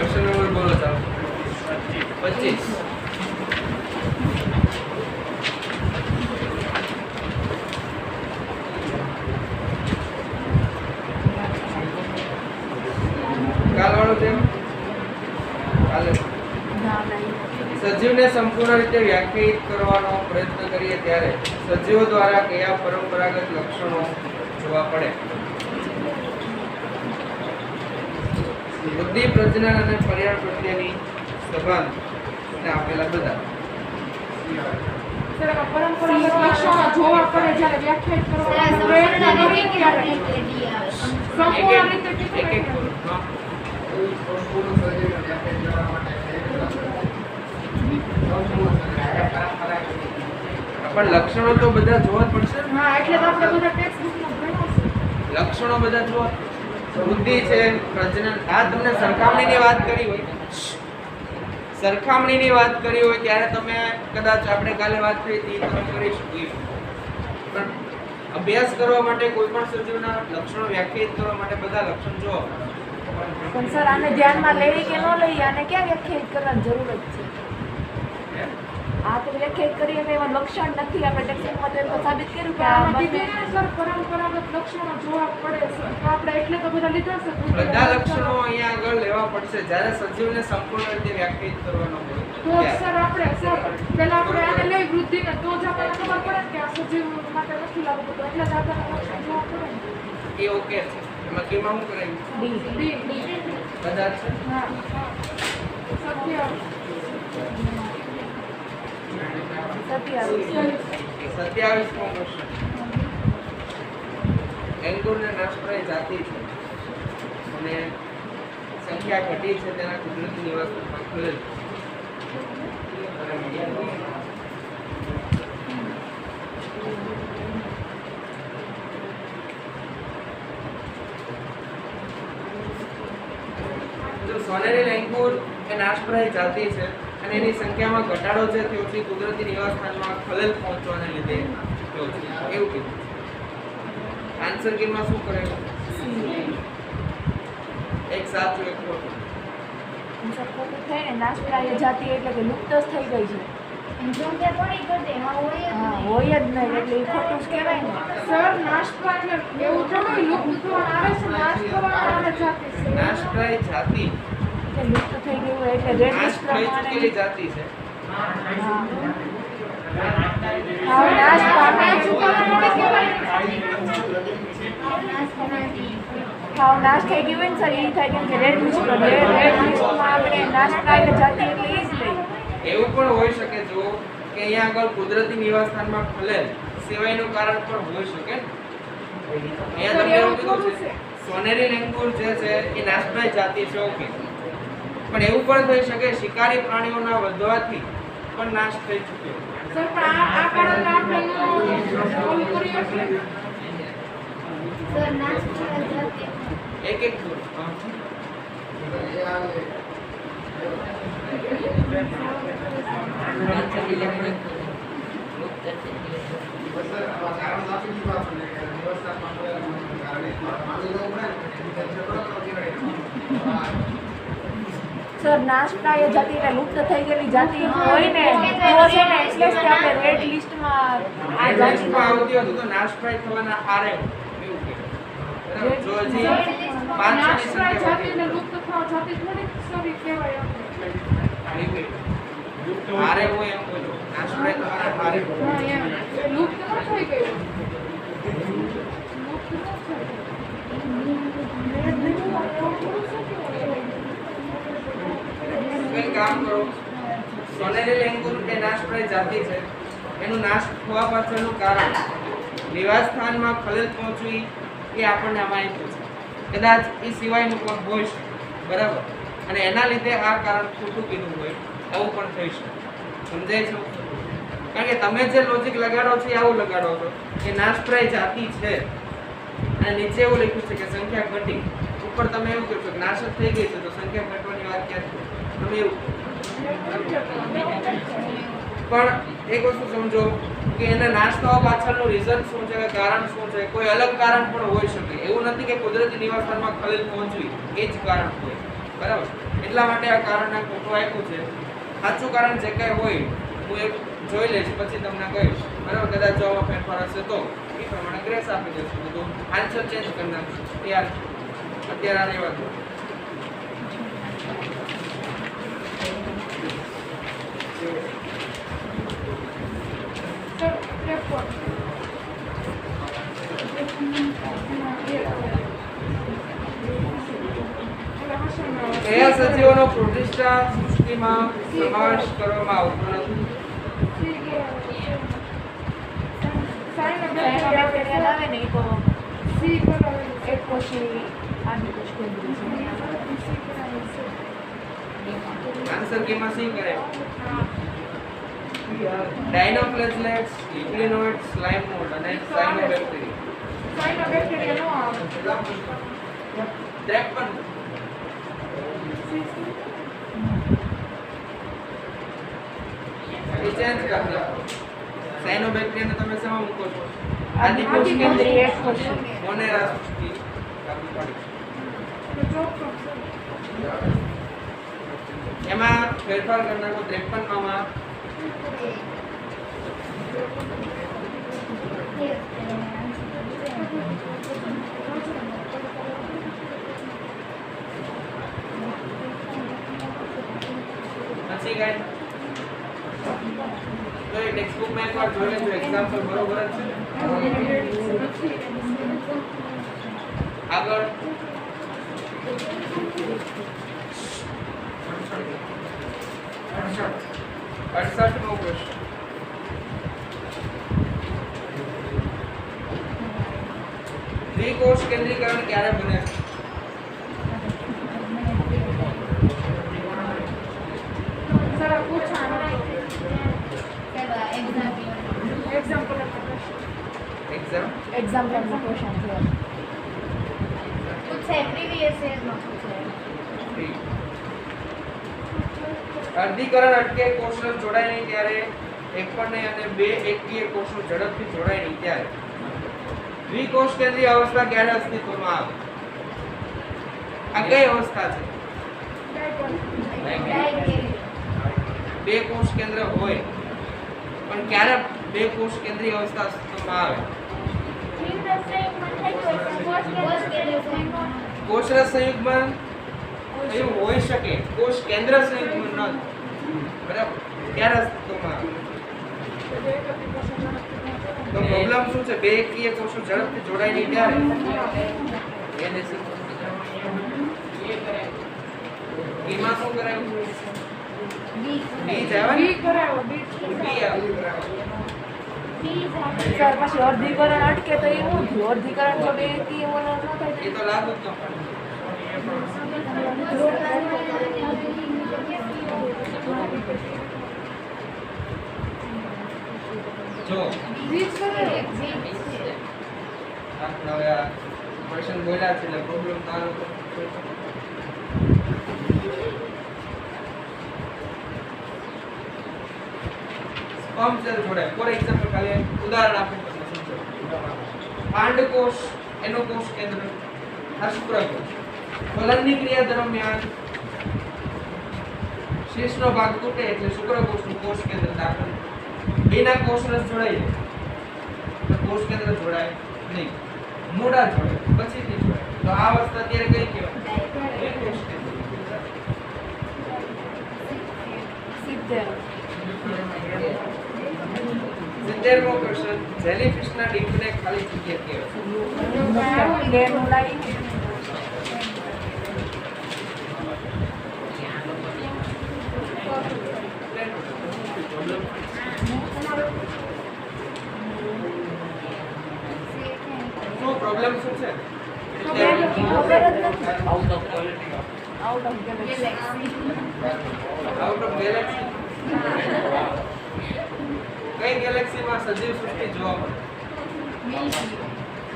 Question number બોલો ચાલો 25 કાલવાળો છે કાલે સજીવને સંપૂર્ણ રીતે વ્યાખ્યાયિત કરવાનો પ્રયત્ન કરીએ ત્યારે સજીવો દ્વારા કયા પરંપરાગત લક્ષણો જોવા પડે? બુદ્ધિ, પ્રજનન અને પર્યાવરણ પ્રત્યેની સંબંધ ને આપેલા બધા પરંપરાગત જોવા પડે જ્યારે વ્યાખ્યાયિત કરવાનો પ્રયત્ન કરીએ ત્યારે સંપૂર્ણ રીતે એક પણ લક્ષણો તો બધા જોવા પડશે ને? હા, એટલે તો આપણે બધા ટેક્સ્ટ બુકમાં ભણ્યા છે. લક્ષણો બધા જોવા. બુદ્ધિ છે, પ્રજનન. આ તમને સરખામણીની વાત કરી હોય, સરખામણીની વાત કરી હોય ત્યારે તમે કદાચ આપણે કાલે વાત કરી હતી તમે કરી શકો. પણ અભ્યાસ કરવા માટે કોઈ પણ સજીવના લક્ષણો વ્યાખ્યાયિત કરવા માટે બધા લક્ષણ જોવા. પણ સર આને ધ્યાનમાં લેવી કે ન લઈએ આને ક્યાં વ્યાખ્યાયિત કરવાની જરૂર જ છે? આ તો વ્યાખ્યાયિત કરીએ તો એમાં લક્ષણ નથી. આપણે ટેક્સ્ટમાં તો સાબિત કર્યું કે આ સર પરંપરાગત લક્ષણો જોવા પડે છે. તો આપણે એટલે તો બધા લીધા છે. બધા લક્ષણો અહીંયા આગળ લેવા પડશે જ્યારે સજીવને સંપૂર્ણ રીતે વ્યાખ્યાયિત કરવાનો હોય. તો સર આપણે પહેલા આપણે આને લઈ વૃદ્ધિને તો જ આપણને ખબર પડે કે આ સજીવ માટે નથી લાગતું. તો એટલે જ આપણને લક્ષણ જોવા પડે ને. એ ઓકે છે. એમાં કેમાં શું કરાયું? ડી બધા છે. હા સત્ય 27મો ક્વેશ્ચન. એંગુરને નાશપ્રાય જાતિ છે અને સંખ્યા ઘટી છે તેના કુદરતી નિવાસસ્થાનમાં ખલેલ. જો સોનેરી લેંગુર એ નાશપ્રાય જાતિ છે અને એની સંખ્યામાં ઘટાડો છે તે ઓછી કુદરતી નિવાસસ્થાનમાં ખલેલ પહોંચવાને લીધે થયો છે એવું કીધું. આન્સર કીમાં શું કરેલું? એક સાચું એક ખોટું. સર ખોટું થાય ને નાશપ્રાય જાતિ એટલે કે લુપ્ત જ થઈ ગઈ છે. હા હોય જ નહીં એટલે એ ખોટું જ કહેવાય ને. સર નાશપ્રાય એવું થોડું લુપ્ત થવાનું આવે છે. નાશ થવાનું આવે જાતિ છે. નાશપ્રાય જાતિ એટલે લુપ્ત થઈ ગયું હોય એટલે રેડ નાશ લિસ્ટ થઈ પ્રમાણે ચૂકેલી જાતિ છે. હા નાશ પામે હાવ નાશ થઈ ગયું હોય ને સર એ થાય કેમ કે રેડ લિસ્ટમાં આપણે નાશપ્રાય જાતિ એટલે એ જ લઈએ. એવું પણ હોઈ શકે જો કે અહીંયા આગળ કુદરતી નિવાસસ્થાનમાં ખલેલ સિવાયનું કારણ પણ હોઈ શકે ને. અહીંયા તમને એવું કીધું છે સોનેરી લેંગુર જે છે એ નાશપ્રાય જાતિ છે ઓકે. પણ એવું પણ થઈ શકે શિકારી પ્રાણીઓના વધવાથી પણ નાશ થઈ ચૂક્યો. સર પણ આ કારણ આપણે ઓલું કર્યું છે. એક એક સર નાશપ્રાય જાતિ એટલે લુપ્ત થઈ ગયેલી જાતિ હોય ને તો છે ને એટલે જ આપણે રેડ લિસ્ટમાં આ જાતિ આવતી હતું તો નાશપ્રાય થવાના હારે એવું કે બરાબર. જો હજી 5 નાશપ્રાય જાતિને લુપ્ત થવા જાતિ થોડી સરી કહેવાય આપણે. હારે હું એમ બોલું નાશપ્રાય થવાના હારે હા એમ એ લુપ્ત ન થઈ ગયું. લુપ્ત ન થઈ કઈ કામ કરો. સોનેરી લેંગુર એ નાશપ્રાય જાતિ છે. એનું નાશ થવા પાછળનું કારણ નિવાસસ્થાનમાં ખલેલ પહોંચવી એ આપણને આમાં આપ્યું છે. કદાચ એ સિવાયનું પણ હોય છે બરાબર અને એના લીધે આ કારણ ખોટું કીધું હોય આવું પણ થઈ શકે. સમજાય છે? કારણ કે તમે જે લોજિક લગાડો છો એ આવું લગાડો છો કે નાશપ્રાય જાતિ છે અને નીચે એવું લખ્યું છે કે સંખ્યા ઘટી. ઉપર તમે એવું કહો છો કે નાશ જ થઈ ગઈ છે તો સંખ્યા ઘટવાની વાત ક્યાં છે? તમે એવું પણ એક વસ્તુ સમજો કે એને નાશ થવા પાછળનું રીઝન શું છે, કારણ શું છે? કોઈ અલગ કારણ પણ હોઈ શકે. એવું નથી કે કુદરતી નિવાસસ્થાનમાં ખલેલ પહોંચવી એ જ કારણ હોય. બરાબર, એટલા માટે આ કારણ ખોટું આપ્યું છે. સાચું કારણ જે કંઈ હોય હું એક જોઈ લઈશ પછી તમને કહીશ. બરાબર, કદાચ જો આમાં ફેરફાર હશે તો એ પ્રમાણે ગ્રેસ આપી દઈશું, બધું આન્સર ચેન્જ કરી નાખશું. યાર અત્યારે આ રહેવા દો. સર રેકોર્ડ કયા સજીવોનો પ્રતિષ્ઠા સૃષ્ટિમાં સમાવેશ કરવામાં આવતો નથી? સાયનોબેક્ટેરિયા આવે ને એ તો સી બરાબર એક કોષી આદિકોષ કેન્દ્રીય છે. આન્સર કેમાં સી કરે? ડાયનોફ્લેજેલેટ્સ, ઇગ્લિનોઇડ્સ, સ્લાઇમ મોલ્ડ અને સાયનોબેક્ટેરિયા. સાયનોબેક્ટેરિયા નો આવે 53 ચેન્જ કરી દો. સાયનોબેક્ટેરિયાને તમે શેમાં મૂકો છો? આદિકોષ કેન્દ્રીય એક કોષ. મોનેરા સૃષ્ટિ કાપી પાડી. એમાં ફેરફાર કરી નાખો 53 માં. પછી કઈ તો એ ટેક્સ્ટ બુક માં એકવાર જોઈ લેજો, એક્ઝામ્પલ બરોબર જ છે. આગળ 68 નો ક્વેશ્ચન. દ્વિકોષ કેન્દ્રીકરણ ક્યારે બને છે? સર પૂછા એક્ઝામ્પલ એક્ઝામ એક્ઝામ્પલનો ક્વેશ્ચન છે. અર્ધીકરણ અટકે, કોષરસ જોડાય નહીં ત્યારે, એક પણ નહીં અને બે એકકીય કોષો ઝડપથી જોડાય નહીં ત્યારે. દ્વિકોષ કેન્દ્રીય અવસ્થા ક્યારે અસ્તિત્વમાં આવે? આ કઈ અવસ્થા છે? બે કોષ કેન્દ્ર હોય પણ ક્યારે બે કોષ કેન્દ્રીય અવસ્થા અસ્તિત્વમાં આવે? કોષરસ સંયુગ્મન એવું હોઈ શકે, કોષ કેન્દ્ર સંયુગ્મન ન થાય. બરાબર, ત્યારે અસ્તિત્વમાં આવે. તો પ્રોબ્લેમ શું છે? બે એકકીય કોષો ઝડપથી જોડાય નહીં ત્યારે એને શું એમાં શું કરાયું? બીજ આવે ને? બી કરાવો બી બી આવે. સર પછી અર્ધીકરણ અટકે તો એ શું થયું? અર્ધીકરણ જો બે એકીય ન થાય એ તો લાગુ જ ન પડે. જો બીજ કરાવો આપણે હવે આ ક્વેશ્ચન બોલ્યા છે એટલે પ્રોબ્લેમ તારો સ્પર્મ સેલ જોડાય. ફોર એક્ઝામ્પલ ખાલી ઉદાહરણ આપીને તમને સમજો. પાંડકોષ એનો કોષ કેન્દ્ર, આ શુક્રકોષ. ફલનની ક્રિયા દરમિયાન શીર્ષનો ભાગ તૂટે એટલે શુક્રકોષનું કોષ કેન્દ્ર દાખલ. બેના કોષરસ જોડાય તો કોષ કેન્દ્ર જોડાય નહીં, મોડા જોડાય પછીથી જોડાય. તો આ અવસ્થા અત્યારે કઈ કહેવાય? દ્વિકોષ કેન્દ્ર. 70મો ક્વેશ્ચન. જેલીફિશના ડીપને ખાલી જગ્યા કહેવાય? કેનુલાઈ. શું પ્રોબ્લેમ શું છે? ખબર જ નથી. Out of Galaxy. Out of Galaxy. કઈ ગેલેક્સીમાં સજીવ સૃષ્ટિ જોવા મળે?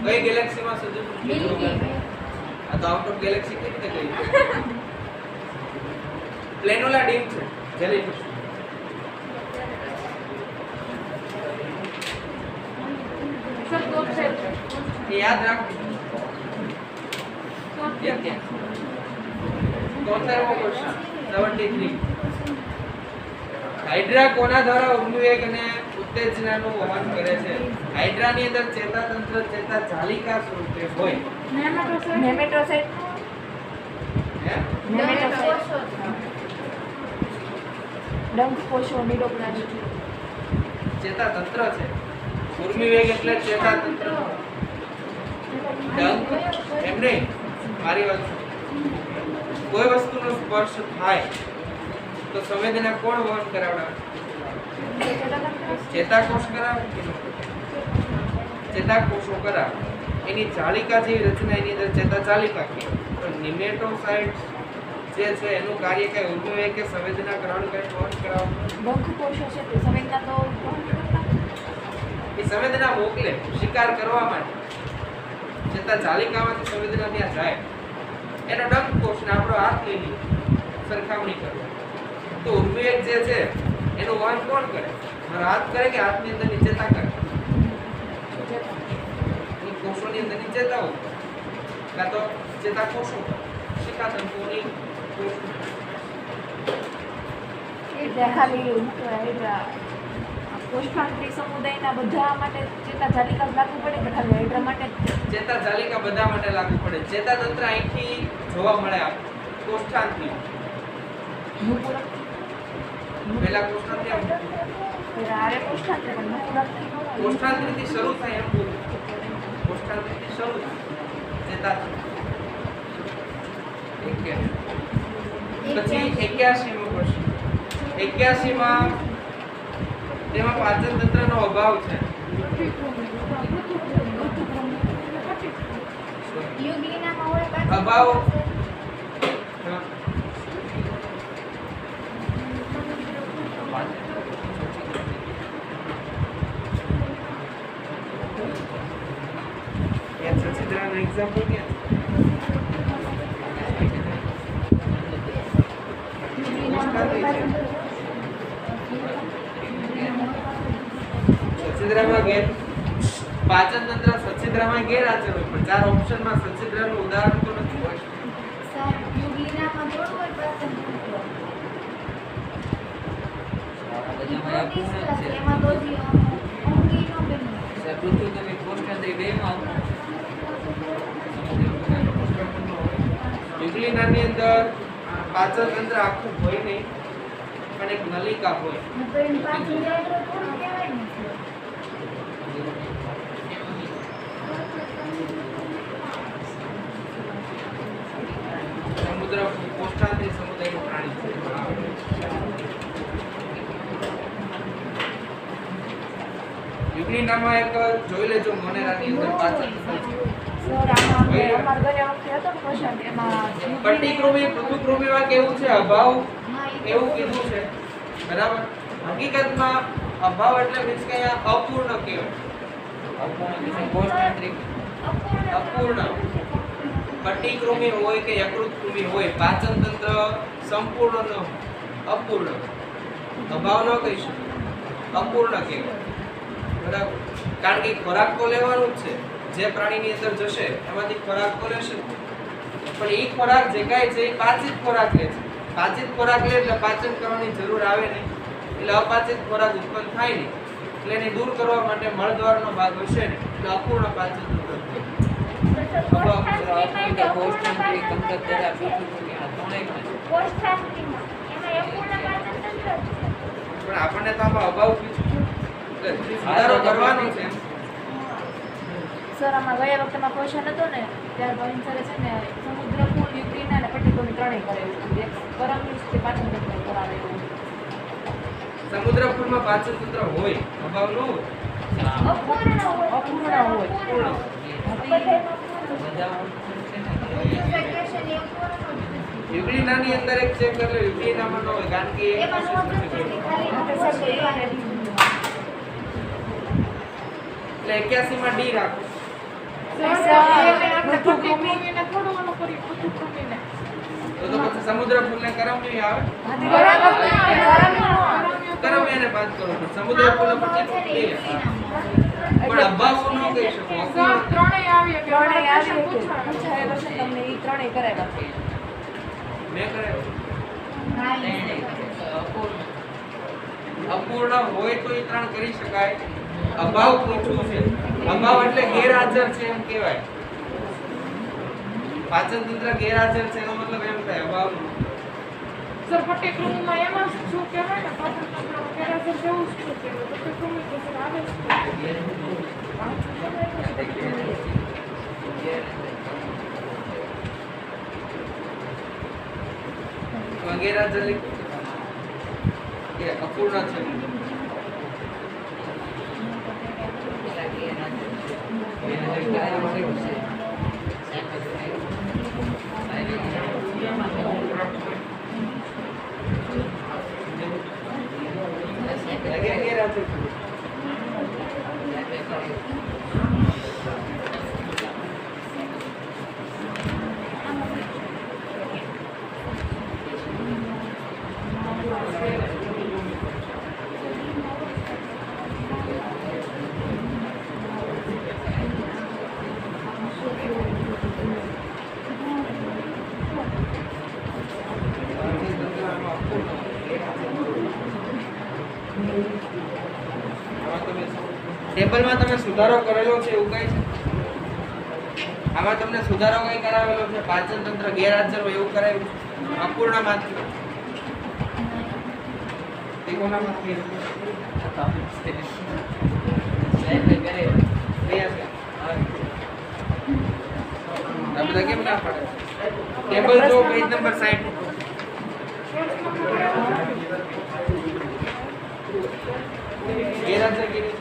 કઈ ગેલેક્સીમાં સજીવ સૃષ્ટિ જોવા મળે? આ તો આઉટ ઓફ ગેલેક્સી કેવી રીતે ગઈ? પ્લેનોલા ડીપ છે જેલીફિશ. સર તો છે એ યાદ રાખો. 73મો ક્વેશ્ચન 73 હાઇડ્રા કોના દ્વારા ઉર્મિવેગ અને ઉત્તેજનાનું વહન કરે છે? હાઇડ્રાની અંદર ચેતાતંત્ર ચેતા જાલિકા સ્વરૂપે હોય. નેમેટોસાઇટ હે? ડંખ કોષો નિરોપલાસ્ટ ચેતાતંત્ર છે. ઉર્મિવેગ એટલે ચેતાતંત્ર. ડંખ એમ નહીં, મારી વાત સાંભળો. કોઈ વસ્તુનો સ્પર્શ થાય તો સંવેદના કોણ વહન કરાવડાવે? ચેતાકોષ કરાવે કે ન? ચેતાકોષો કરાવે. એની જાલિકા જેવી રચના એની અંદર ચેતા જાલિકા કે તો નિમેટોસાઇટ્સ જે છે એનું કાર્ય કઈ ઉર્મિવેગ કે સંવેદના કરવાનું કઈ વહન કરાવવું? ડંખ કોષો છે તે સંવેદના તો વહન કરતા એ સંવેદના મોકલે શિકાર કરવા માટે. ચેતા જાલિકામાંથી સંવેદના ત્યાં જાય. એનો ડંખ કોષ ને આપણો હાથ લઈ લઈએ સરખામણી કરો તો ઉર્મિવેગ જે છે એનું વહન કોણ કરે? મારો હાથ કરે કે હાથની અંદરની ચેતા કરે? એ કોષોની અંદરની ચેતાઓ કાં તો ચેતાકોષો શિકાતંતુઓની કોષ. એટલે ખાલી શું કહેવાય કોષાંતરી સમુદાયના બધા માટે ચેતા જાલિકા લાગુ પડે કે ખાલી હાઇડ્રા માટે જ? ચેતા જાલિકા બધા માટે લાગુ પડે. ચેતાતંત્ર અહીંથી જોવા મળે આપણે કોષ્ઠાંતરી. નુપુરક પહેલા કોષ્ઠાંતરી આવે. આરે કોષાંતરી પણ નુપુરક કોષ્ઠાંતરીથી શરૂ થાય એમ બોલું. કોષ્ઠાંતરીથી શરૂ થાય ચેતાતંત્ર. પછી 81મો પ્રશ્ન. 81માં તેમાં પાચન તંત્રનો અભાવ છે. અભાવ હા. એ સચિત્રાનું એક્ઝામ્પલ ક્યાં સચિત્રામાં ગેર પાચન તંત્ર સચિત્રામાં ગેરહાજર હોય પણ ચાર ઓપ્શનમાં સચિત્રાનું ઉદાહરણ તો નથી હોય. યુગ્લિનાની અંદર પાચન તંત્ર આખું હોય નહીં પણ એક નલિકા હોય. સમુદ્ર કોષ્ઠાંતરી સમુદાયનું પ્રાણી છે. યુગ્લિનામાં એક જોઈ લેજો મોનેરાની અંદર પાચન તંત્ર. સર આમાં અમારા ઘરે વખતે હતો ને ક્વેશ્ચન એમાં પટ્ટીકૃમિ પૃથુકૃમિમાં કેવું છે? અભાવ એવું કીધું છે. બરાબર. હકીકતમાં અભાવ એટલે મીન્સ કે અહીંયા અપૂર્ણ કહેવાય. અપૂર્ણ પટ્ટીકૃમિ હોય કે યકૃત કૃમિ હોય પાચન તંત્ર સંપૂર્ણ ન હોય, અપૂર્ણ. અભાવ ન કહી શકાય, અપૂર્ણ કહેવાય. બરાબર. કારણ કે ખોરાક તો લેવાનું જ છે. જે પ્રાણીની અંદર જશે એમાંથી ખોરાક તો લેશે પણ એ ખોરાક જે કાંઈ છે એ પાચિત ખોરાક લે છે. પાચિત ખોરાક લે એટલે પાચન કરવાની જરૂર આવે નહીં એટલે અપાચિત ખોરાક ઉત્પન્ન થાય નહીં એટલે એને દૂર કરવા માટે મળદ્વારનો ભાગ હશે ને એટલે અપૂર્ણ પાચન તંત્ર. પણ આપણને તો આમાં અભાવ પૂછ્યું એટલે સુધારો કરવાનો છે. સર આમાં ગયા વખતેમાં ક્વેશ્ચન હતો ને ત્યારે ભાવિન સરે છે ને સમુદ્ર ફૂલ યુક્તિના અને પટ્ટીકોની ત્રણેય કરેલું હતું. એક પરમવિશ કે પાચન તંત્ર કરાવેલું. સમુદ્ર ફૂલમાં પાચન તંત્ર હોય, અભાવ ન હોય. અપૂર્ણ હોય. પૂર્ણ. યુગ્લિનાની અંદર એક ચેક કરી લો. યુગ્લિનામાં ન હોય કારણ કે એ કોશિશ નથી કરી. એટલે 81 માં ડી રાખો. તો પછી સમુદ્ર ફૂલને કરમની આવે. કરમિયાને બાદ કરો તો સમુદ્ર ફૂલ પછી ડી પણ અભાવ ન કહી શકો. મેં કરાવ્યો અપૂર્ણ હોય તો એ 3 કરી શકાય. અભાવ પૂછવું છે. અભાવ એટલે ગેરહાજર છે એમ કહેવાય. પાચન તંત્ર ગેરહાજર છે એનો મતલબ એમ થાય અભાવ. સર પટ્ટીક્રમમાં એમાં શું કહેવાય ને પાચન તંત્ર ગેરહાજર જેવું જ શું કહેવાય પટ્ટીક્રમ તો સર આવે છે ગેરહાજર કે અપૂર્ણ છે. ટેબલમાં તમે સુધારો કરેલો છે એવું કઈ છે? આમાં તમને સુધારો કઈ કરાવેલો છે? પાચન તંત્ર ગેરહાજર હોય એવું કરાવ્યું છે? અપૂર્ણમાંથી ત્રિકોણમાંથી આ બધા કેમ ના પડે? ટેબલ જો પેજ નંબર 60 ગેરહાજર કેવી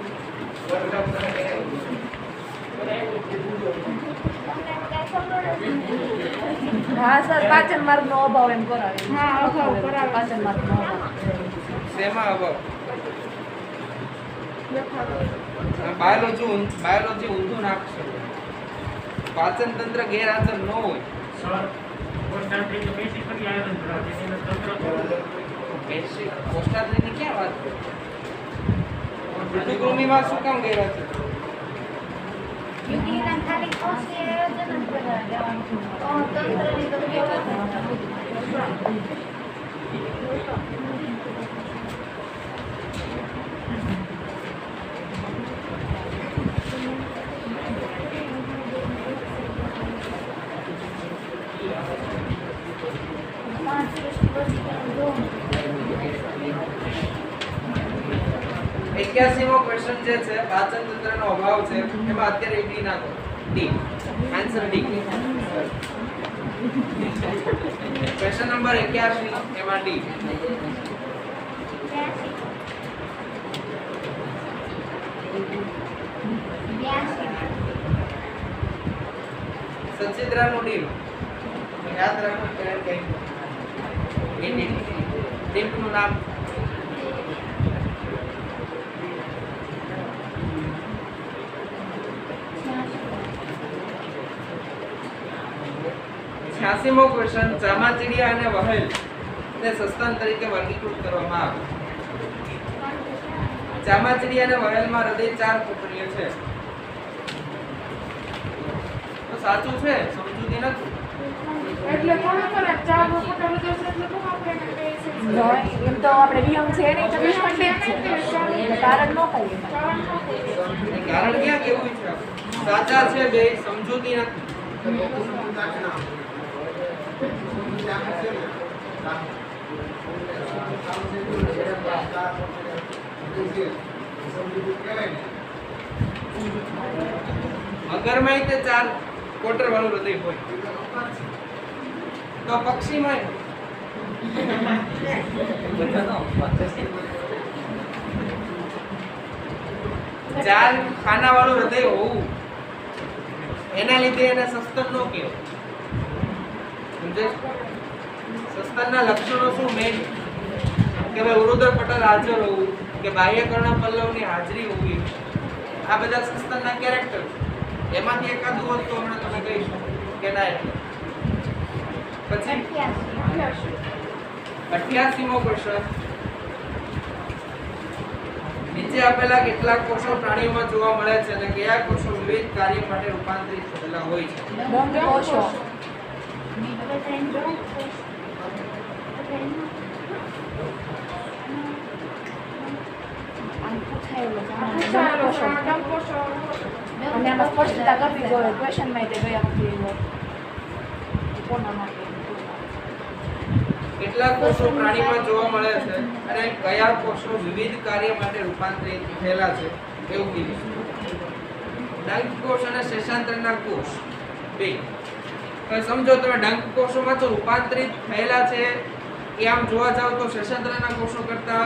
હા સર પાચન માર્ગનો અભાવ એમ કરાવે. હા અભાવ કરાવે પાચન માર્ગનો અભાવ. શેમાં અભાવ? બાયોલોજી ઊંધું નાખશો. પાચન તંત્ર ગેરહાજર ન હોય બેસિક કોષ્ટાત્રીની ક્યાં વાત કરે? ઋતુકૃમિમાં શું કામ ગેરહાજર? ખાલી કોષીય આયોજન જ દેવાનું છે. તંત્રની તો એક્યાસીમો ક્વેશ્ચન જે છે પાચન તંત્રનો અભાવ છે એમાં અત્યારે ડી નાખો. D answer D. Question number 81 એમાં ડી. સચિત્રાનું ડી યાદ રાખો કઈ ડી ટીમનું નામ 86મો ક્વેશ્ચન ચામાચીડિયા અને વહેલ ને સસ્તન તરીકે વર્ગીકૃત કરવામાં આવે. ચામાચીડિયા અને વહેલમાં હૃદય 4 કોટરીય છે. તો સાચું છે, સમજૂતી નથી. એટલે કોણ કરે ચાર વખત હૃદય છે એટલે કોણ આપણે કહે છે એમ તો આપણે વિહંગ છે નહીં તો દુશ્મન છે. કારણ ન કહીએ. કારણ ક્યાં કેવું છે? સાચા છે બે, સમજૂતી નથી. મગરમાં તે 4 કોટર વાળું હૃદય હોય તો પક્ષીમાં 4 ખાના વાળું હૃદય હોવું એના લીધે એને સસ્તન નો કહેવાય. સસ્તનના લક્ષણો શું? મેન કે ભાઈ ઉરુદર પટલ હાજર હોવું, કે બાહ્ય કર્ણપલ્લવની હાજરી હોવી, આ બધા સસ્તનના કેરેક્ટર. એમાંથી એકાદું હોત તો હમણાં તમે કહી શકો કે ના. એટલે પછી 88મો ક્વેશ્ચન. નીચે આપેલા કેટલાક કોષો પ્રાણીઓમાં જોવા મળે છે અને કયા કોષો વિવિધ કાર્ય માટે રૂપાંતરિત થયેલા હોય છે? દંડ કોષો. આમ પૂછાયેલું છે. આમાં પૂછાયેલો છે, ડંખ આમાં કોષો. ડંખ કોષો. અને આમાં સ્પષ્ટતા કરવી જોઈએ ક્વેશ્ચનમાં તે ગયા વખતે એવો કોના માટે કેટલાક કોષો પ્રાણીમાં જોવા મળે છે અને કયા કોષો વિવિધ કાર્ય માટે રૂપાંતરિત થયેલા છે એવું કીધું. ડંખ કોષ અને શેષાંતરના કોષ બે. હવે સમજો તમે ડંખ કોષોમાં તો રૂપાંતરિત થયેલા છે એ આમ જોવા જાવ તો શેષાંતરના કોષો કરતા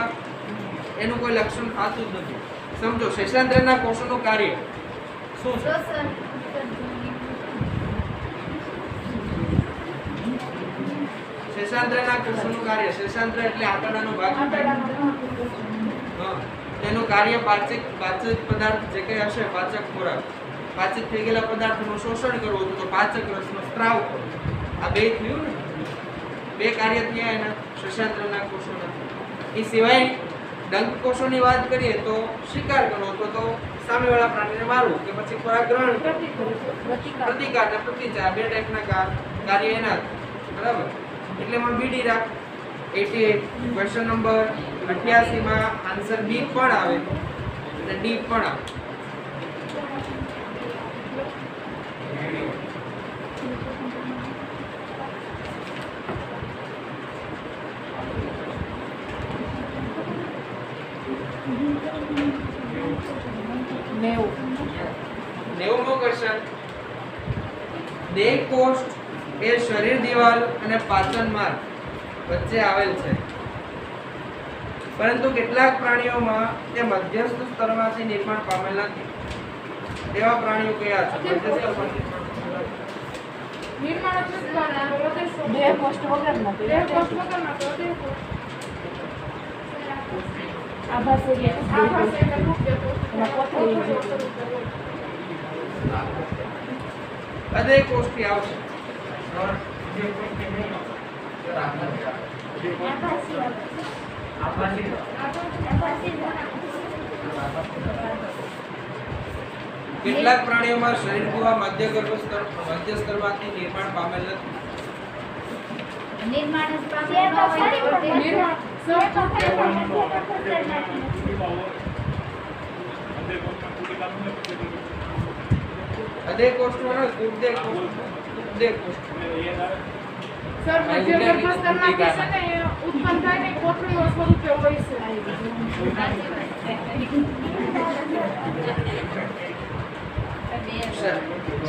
એનું કોઈ લક્ષણ થતું જ નથી. સમજો શેષાંતરના કોષોનું કાર્ય શું છે? શેષાંતરના કોષોનું કાર્ય, શેષાંત્ર એટલે આંતરડાનો ભાગ. હા, તેનું કાર્ય પાચક પદાર્થ જે કંઈ હશે, પાચક ખોરાક, પાચક થઈ ગયેલા પદાર્થનું શોષણ કરવું તો પાચક રસનો સ્ત્રાવ કરવો. આ બે થયું ને, બે કાર્ય થયા એના શેષાંતરના કોષોના. એ સિવાય ડંખ કોષોની વાત કરીએ તો શિકાર કરવો તો સામેવાળા પ્રાણીને મારવું કે પછી ખોરાક ગ્રહણ કરવો. પ્રતિકાર અને પ્રતિચાર બે ટાઈપના કાર્ય એના, બરાબર. એટલે એમાં બીડી રાખ 88 ક્વેશ્ચન નંબર 88 માં આન્સર બી પણ આવે અને ડી પણ આવે. નેવુંમો ક્વેશ્ચન. દેહ કોષ એ શરીર દિવાલ અને પાચન માર્ગ વચ્ચે આવેલ છે, પરંતુ કેટલાક પ્રાણીઓમાં તે મધ્યસ્થ સ્તરમાંથી નિર્માણ પામેલ નથી. તેવા પ્રાણીઓ કયા છે? મધ્યસ્થ સ્તરમાંથી નિર્માણ જ નથી પામેલા, તો હૃદય કોષ. બે કોષ્ટ વગરના દેહ કોષ વગરના તો હૃદય કોષ. આભાસી આભાસ એટલે મુખ્ય કોષ. એમાં કોથળી કોથળી સ્વરૂપે હોય. હૃદય કોષથી આવશે. કેટલાક પ્રાણીઓમાં શરીર ગુહા મધ્ય સ્તરમાંથી નિર્માણ પામેલ નથી. નિર્માણ હૃદય કોષનો ને ઉદય કોષ. સર મધ્ય ગર્ભસ્તરમાંથી છે ને એ ઉત્પન્ન થાય ને કોથળીઓ સ્વરૂપે હોય છે.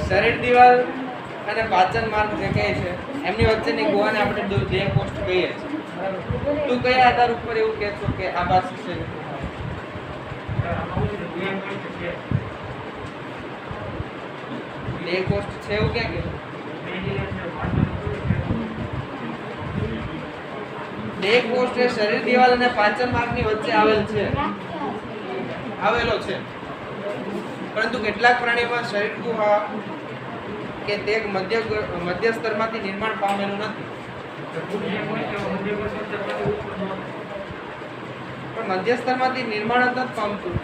શરીર દિવાલ અને પાચન માર્ગ જે કહે છે એમની વચ્ચેની ગુહાને આપણે દેહ કોષ કહીએ છીએ. તું કયા આધાર ઉપર એવું કહે છો કે આ બાજુ છે? દેહ કોષ છે એવું ક્યાં કે? દેહ કોષ એ શરીર દિવાલ અને પાચન માર્ગની વચ્ચે આવેલો છે, પરંતુ કેટલાક પ્રાણીઓમાં શરીર ગુહા કે તે મધ્ય સ્તરમાંથી નિર્માણ પામેલું નથી. પણ મધ્ય સ્તરમાંથી નિર્માણ જ નથી પામતું.